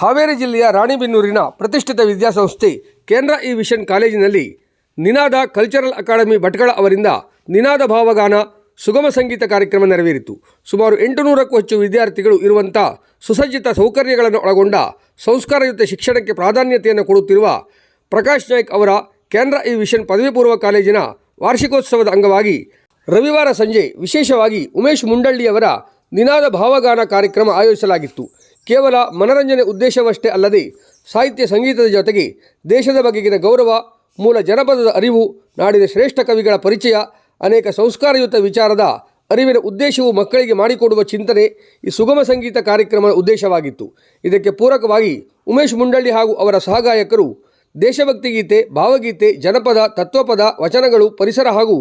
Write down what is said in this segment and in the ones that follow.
ಹಾವೇರಿ ಜಿಲ್ಲೆಯ ರಾಣಿಬೆನ್ನೂರಿನ ಪ್ರತಿಷ್ಠಿತ ವಿದ್ಯಾಸಂಸ್ಥೆ ಕೇಂದ್ರ ಇ ವಿಷನ್ ಕಾಲೇಜಿನಲ್ಲಿ ನಿನಾದ ಕಲ್ಚರಲ್ ಅಕಾಡೆಮಿ ಭಟ್ಕಳ ಅವರಿಂದ ನಿನಾದ ಭಾವಗಾನ ಸುಗಮ ಸಂಗೀತ ಕಾರ್ಯಕ್ರಮ ನೆರವೇರಿತು. ಸುಮಾರು 800ಕ್ಕೂ ಹೆಚ್ಚು ವಿದ್ಯಾರ್ಥಿಗಳು ಇರುವಂಥ ಸುಸಜ್ಜಿತ ಸೌಕರ್ಯಗಳನ್ನು ಒಳಗೊಂಡ ಸಂಸ್ಕಾರಯುತ ಶಿಕ್ಷಣಕ್ಕೆ ಪ್ರಾಧಾನ್ಯತೆಯನ್ನು ಕೊಡುತ್ತಿರುವ ಪ್ರಕಾಶ್ ನಾಯ್ಕ್ ಅವರ ಕೇಂದ್ರ ಇ ವಿಷನ್ ಪದವಿ ಪೂರ್ವ ಕಾಲೇಜಿನ ವಾರ್ಷಿಕೋತ್ಸವದ ಅಂಗವಾಗಿ ರವಿವಾರ ಸಂಜೆ ವಿಶೇಷವಾಗಿ ಉಮೇಶ್ ಮುಂಡಳ್ಳಿಯವರ ನಿನಾದ ಭಾವಗಾನ ಕಾರ್ಯಕ್ರಮ ಆಯೋಜಿಸಲಾಗಿತ್ತು. ಕೇವಲ ಮನರಂಜನೆ ಉದ್ದೇಶವಷ್ಟೇ ಅಲ್ಲದೆ ಸಾಹಿತ್ಯ ಸಂಗೀತದ ಜೊತೆಗೆ ದೇಶದ ಬಗೆಗಿನ ಗೌರವ, ಮೂಲ ಜನಪದದ ಅರಿವು, ನಾಡಿನ ಶ್ರೇಷ್ಠ ಕವಿಗಳ ಪರಿಚಯ, ಅನೇಕ ಸಂಸ್ಕಾರಯುತ ವಿಚಾರದ ಅರಿವಿನ ಉದ್ದೇಶವು ಮಕ್ಕಳಿಗೆ ಮಾಡಿಕೊಡುವ ಚಿಂತನೆ ಈ ಸುಗಮ ಸಂಗೀತ ಕಾರ್ಯಕ್ರಮದ ಉದ್ದೇಶವಾಗಿತ್ತು. ಇದಕ್ಕೆ ಪೂರಕವಾಗಿ ಉಮೇಶ್ ಮುಂಡಳ್ಳಿ ಹಾಗೂ ಅವರ ಸಹಗಾಯಕರು ದೇಶಭಕ್ತಿ ಗೀತೆ, ಭಾವಗೀತೆ, ಜನಪದ, ತತ್ವಪದ, ವಚನಗಳು, ಪರಿಸರ ಹಾಗೂ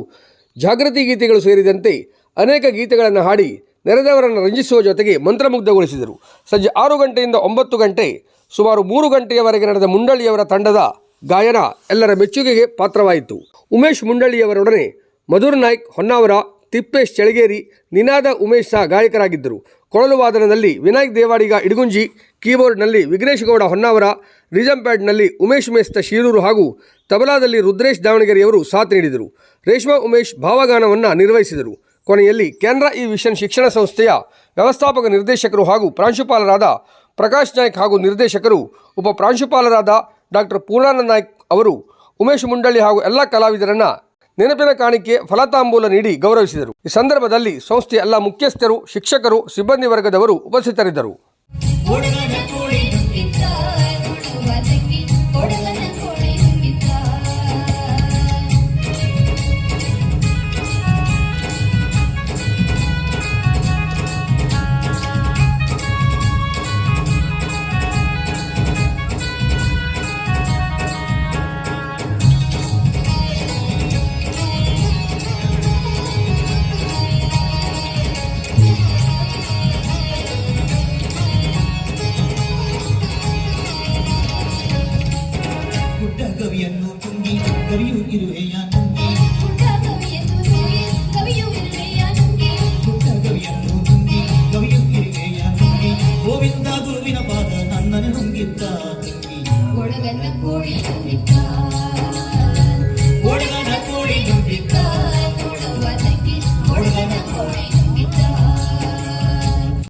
ಜಾಗೃತಿ ಗೀತೆಗಳು ಸೇರಿದಂತೆ ಅನೇಕ ಗೀತೆಗಳನ್ನು ಹಾಡಿ ನೆರೆದವರನ್ನು ರಂಜಿಸುವ ಜೊತೆಗೆ ಮಂತ್ರಮುಗ್ಧಗೊಳಿಸಿದರು. ಸಂಜೆ 6 ಗಂಟೆಯಿಂದ 9 ಗಂಟೆ ಸುಮಾರು 3 ಗಂಟೆಯವರೆಗೆ ನಡೆದ ಮುಂಡಳ್ಳಿಯವರ ತಂಡದ ಗಾಯನ ಎಲ್ಲರ ಮೆಚ್ಚುಗೆಗೆ ಪಾತ್ರವಾಯಿತು. ಉಮೇಶ್ ಮುಂಡಳ್ಳಿಯವರೊಡನೆ ಮಧುರ್ ನಾಯ್ಕ್ ಹೊನ್ನಾವರ, ತಿಪ್ಪೇಶ್ ಚಳಗೇರಿ, ನಿನಾದ ಉಮೇಶ್ ಸಹ ಗಾಯಕರಾಗಿದ್ದರು. ಕೊಳಲು ವಾದನದಲ್ಲಿ ವಿನಾಯಕ್ ದೇವಾಡಿಗ ಇಡಗುಂಜಿ, ಕೀಬೋರ್ಡ್ನಲ್ಲಿ ವಿಘ್ನೇಶ್ ಗೌಡ ಹೊನ್ನಾವರ, ರಿಜಮ್ ಪ್ಯಾಡ್ನಲ್ಲಿ ಉಮೇಶ್ ಮೇಸ್ತ ಶೀರೂರು ಹಾಗೂ ತಬಲಾದಲ್ಲಿ ರುದ್ರೇಶ್ ದಾವಣಗೆರೆಯವರು ಸಾಥ್ ನೀಡಿದರು. ರೇಷ್ಮಾ ಉಮೇಶ್ ಭಾವಗಾನವನ್ನು ನಿರ್ವಹಿಸಿದರು. ಕೊನೆಯಲ್ಲಿ ಕೇಂದ್ರ ಇ ವಿಷನ್ ಶಿಕ್ಷಣ ಸಂಸ್ಥೆಯ ವ್ಯವಸ್ಥಾಪಕ ನಿರ್ದೇಶಕರು ಹಾಗೂ ಪ್ರಾಂಶುಪಾಲರಾದ ಪ್ರಕಾಶ್ ನಾಯ್ಕ್ ಹಾಗೂ ನಿರ್ದೇಶಕರು ಉಪ ಪ್ರಾಂಶುಪಾಲರಾದ ಡಾಕ್ಟರ್ ಪೂರ್ಣಾನಂದ ನಾಯ್ಕ್ ಅವರು ಉಮೇಶ್ ಮುಂಡಳ್ಳಿ ಹಾಗೂ ಎಲ್ಲ ಕಲಾವಿದರನ್ನು ನೆನಪಿನ ಕಾಣಿಕೆ ಫಲತಾಂಬೂಲ ನೀಡಿ ಗೌರವಿಸಿದರು. ಈ ಸಂದರ್ಭದಲ್ಲಿ ಸಂಸ್ಥೆಯ ಎಲ್ಲ ಮುಖ್ಯಸ್ಥರು, ಶಿಕ್ಷಕರು, ಸಿಬ್ಬಂದಿ ವರ್ಗದವರು ಉಪಸ್ಥಿತರಿದ್ದರು. ಕವಿಯನ್ನು ತುಂಬಿ ಕವಿಯು ಇರುವೆಯ ನುಂಗಿ, ಪುಟ್ಟ ಕವಿಯನ್ನು ತುಂಬಿ ಕವಿಯು ಇರುವೆಯ ನುಂಗಿ, ಪುಟ್ಟ ಕವಿಯನ್ನು ತುಂಬಿ ಕವಿಯು ಇರುವೆಯ ನುಂಗಿ, ಗೋವಿಂದ ಗುರುವಿನ ಪಾದ ನನ್ನನ್ನು ನುಂಗಿದ್ದ ಕೊಡಗನ್ನ ಕೋಳಿ ನುಂಗಿದ್ದ.